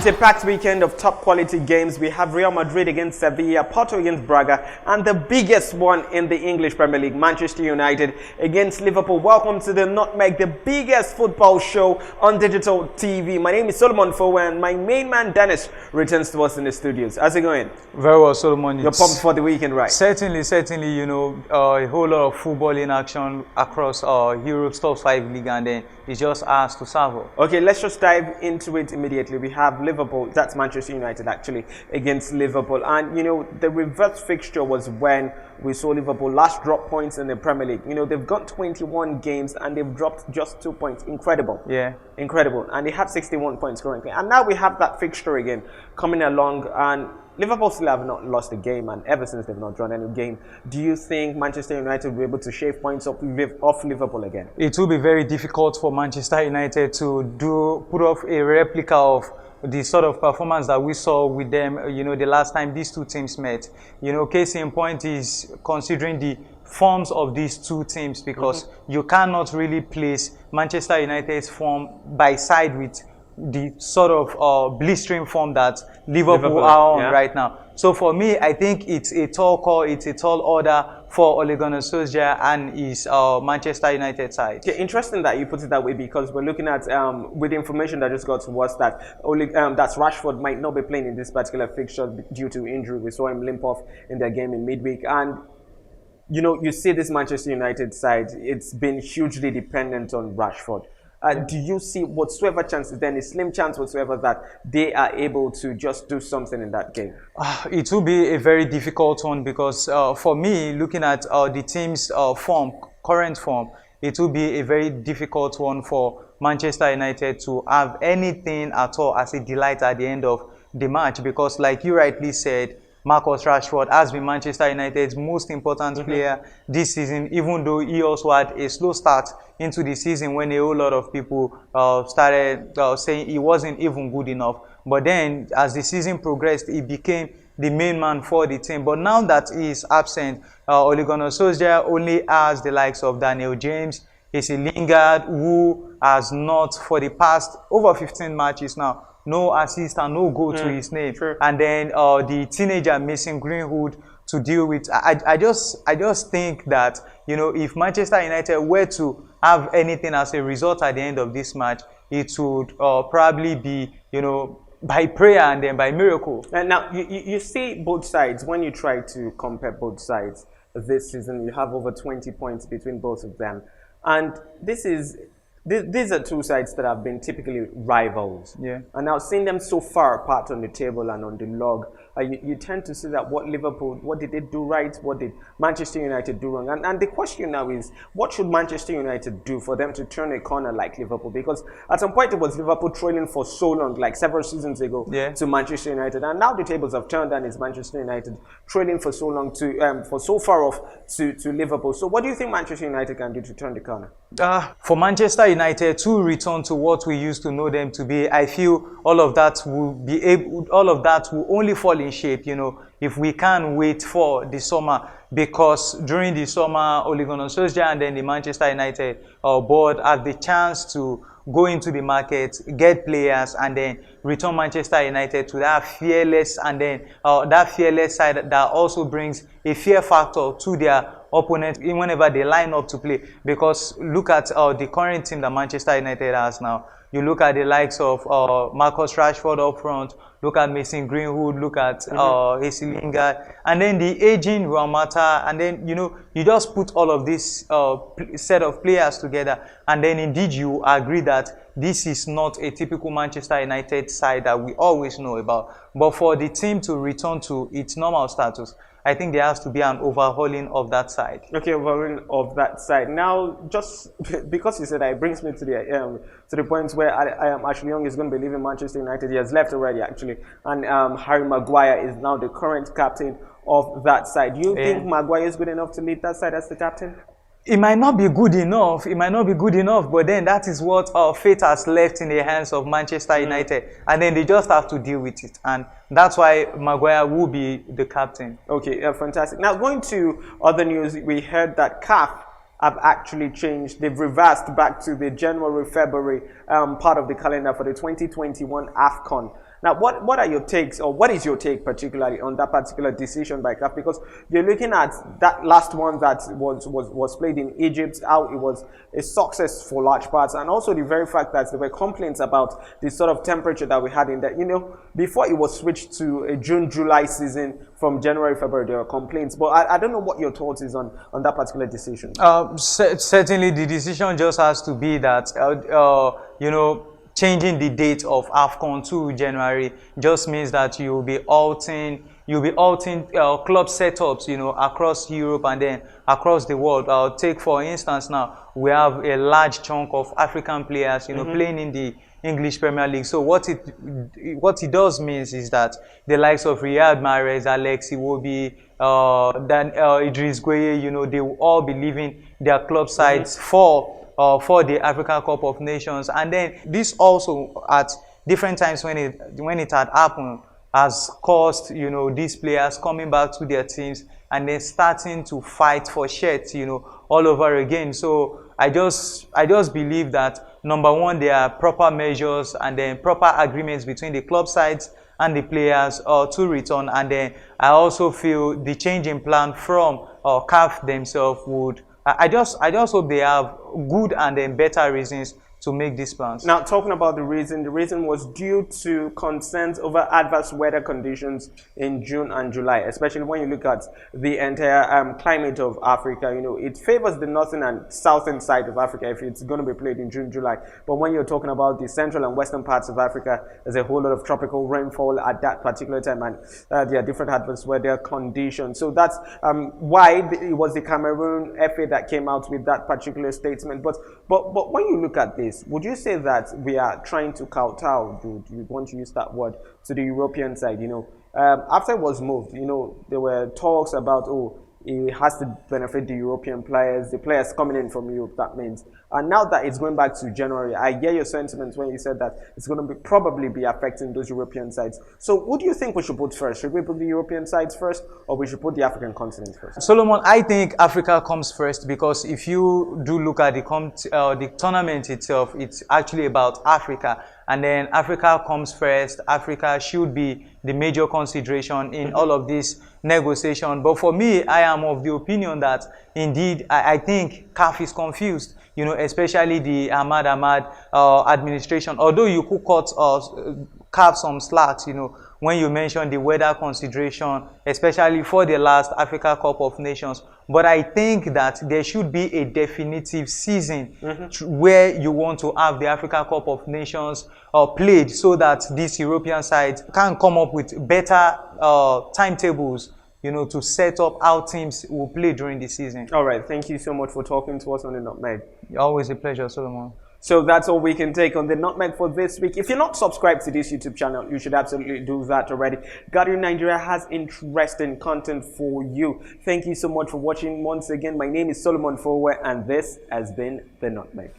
It's a packed weekend of top quality games. We have Real Madrid against Sevilla, Porto against Braga, and the biggest one in the English Premier League, Manchester United against Liverpool. Welcome to the Nutmeg, the biggest football show on digital TV. My name is Solomon Fowowe, and my main man Dennis returns to us in the studios. How's it going? Very well, Solomon. You're pumped for the weekend, right? Certainly, you know, a whole lot of football in action across Europe's top 5 league, and then it's just us to serve. Okay, let's just dive into it immediately. We have Liverpool, that's Manchester United actually, against Liverpool. And, you know, the reverse fixture was when we saw Liverpool last drop points in the Premier League. You know, they've got 21 games and they've dropped just 2 points. Incredible. Yeah. Incredible. And they have 61 points currently. And now we have that fixture again coming along, and Liverpool still have not lost a game, and ever since they've not drawn any game. Do you think Manchester United will be able to shave points off Liverpool again? It will be very difficult for Manchester United to put off a replica of the sort of performance that we saw with them, you know, the last time these two teams met. You know, case in point is considering the forms of these two teams, because you cannot really place Manchester United's form by side with the sort of blistering form that Liverpool are on right now. So for me, I think it's a tall call, it's a tall order for Ole Gunnar Solskjaer and his Manchester United side. Okay, interesting that you put it that way, because we're looking at, with the information that just got to us, that that Rashford might not be playing in this particular fixture due to injury. We saw him limp off in their game in midweek. And, you know, you see this Manchester United side, it's been hugely dependent on Rashford. Do you see whatsoever chances, then a slim chance whatsoever, that they are able to just do something in that game? It will be a very difficult one, because for me, looking at the team's current form, it will be a very difficult one for Manchester United to have anything at all as a delight at the end of the match, because like you rightly said, Marcus Rashford has been Manchester United's most important player this season, even though he also had a slow start into the season when a whole lot of people started saying he wasn't even good enough. But then, as the season progressed, he became the main man for the team. But now that he is absent, Ole Gunnar Solskjaer only has the likes of Daniel James, Jesse Lingard, who has not, for the past over 15 matches now, no assist and no goal to his name. And then the teenager Mason Greenwood to deal with. I just think that, you know, if Manchester United were to have anything as a result at the end of this match, it would probably be, you know, by prayer and then by miracle. And now you see both sides. When you try to compare both sides this season, you have over 20 points between both of them, and these are two sides that have been typically rivals. Yeah. And now seeing them so far apart on the table and on the log, you tend to see that what did they do right? What did Manchester United do wrong? And the question now is, what should Manchester United do for them to turn a corner like Liverpool? Because at some point it was Liverpool trailing for so long, like several seasons ago, to Manchester United. And now the tables have turned and it's Manchester United trailing for so long for so far off to Liverpool. So what do you think Manchester United can do to turn the corner? For Manchester United to return to what we used to know them to be, I feel all of that will only fall in shape, you know, if we can wait for the summer, because during the summer, Ole Gunnar Solskjaer and then the Manchester United board have the chance to go into the market, get players, and then return Manchester United to that fearless, and then that fearless side that also brings a fear factor to their opponent whenever they line up to play. Because look at the current team that Manchester United has now. You look at the likes of Marcus Rashford up front, look at Mason Greenwood, look at Jesse Lingard, and then the aging Juan Mata, and then, you know, you just put all of this set of players together, and then indeed you agree that this is not a typical Manchester United side that we always know about. But for the team to return to its normal status, I think there has to be an overhauling of that side. Okay, overhauling of that side. Now, just because you said that, it brings me to the point where Ashley Young is going to be leaving Manchester United. He has left already, actually, and Harry Maguire is now the current captain of that side. Do you think Maguire is good enough to lead that side as the captain? It might not be good enough. It might not be good enough, but then that is what fate has left in the hands of Manchester United, and then they just have to deal with it, and that's why Maguire will be the captain. Okay, fantastic. Now, going to other news, we heard that CAF have actually changed. They've reversed back to the January-February part of the calendar for the 2021 AFCON. Now, what are your takes, or what is your take particularly on that particular decision by CAF? Because you're looking at that last one that was played in Egypt, how it was a success for large parts, and also the very fact that there were complaints about the sort of temperature that we had in there. You know, before it was switched to a June-July season from January, February, there were complaints. But I don't know what your thoughts is on that particular decision. Certainly, the decision just has to be that, you know, changing the date of AFCON to January just means that you'll be altering club setups, you know, across Europe and then across the world. I'll take, for instance, now we have a large chunk of African players, you know, playing in the English Premier League. So what it does means is that the likes of Riyad Mahrez, Alex Iwobi, Idris Gueye, you know, they will all be leaving their club sides for the African Cup of Nations. And then this also, at different times when it had happened, has caused, you know, these players coming back to their teams and then starting to fight for shirts, you know, all over again. So I just believe that, number one, there are proper measures and then proper agreements between the club sides and the players to return. And then I also feel the change in plan from CAF themselves would, I just hope they have good and then better reasons to make these plans. Now, talking about the reason was due to concerns over adverse weather conditions in June and July, especially when you look at the entire climate of Africa. You know, it favors the northern and southern side of Africa if it's going to be played in June, July. But when you're talking about the central and western parts of Africa, there's a whole lot of tropical rainfall at that particular time, and there are different adverse weather conditions. So that's why it was the Cameroon FA that came out with that particular statement. But when you look at this, would you say that we are trying to kowtow, do you want to use that word, to the European side? You know, after it was moved, you know, there were talks about, oh, it has to benefit the European players, the players coming in from Europe, that means. And now that it's going back to January, I hear your sentiments when you said that it's going to probably be affecting those European sides. So what do you think we should put first? Should we put the European sides first, or we should put the African continent first? Solomon, I think Africa comes first, because if you do look at the tournament itself, it's actually about Africa. And then Africa comes first. Africa should be the major consideration in all of this negotiation. But for me, I am of the opinion that indeed, I think CAF is confused, you know, especially the Ahmad administration. Although you could cut CAF some slacks, you know, when you mention the weather consideration, especially for the last Africa Cup of Nations. But I think that there should be a definitive season where you want to have the Africa Cup of Nations played, so that these European sides can come up with better timetables, you know, to set up how teams will play during the season. All right. Thank you so much for talking to us on the Nutmeg. Always a pleasure, Solomon. So that's all we can take on the Nutmeg for this week. If you're not subscribed to this YouTube channel, you should absolutely do that already. Guardian Nigeria has interesting content for you. Thank you so much for watching once again. My name is Solomon Fowowe, and this has been the Nutmeg.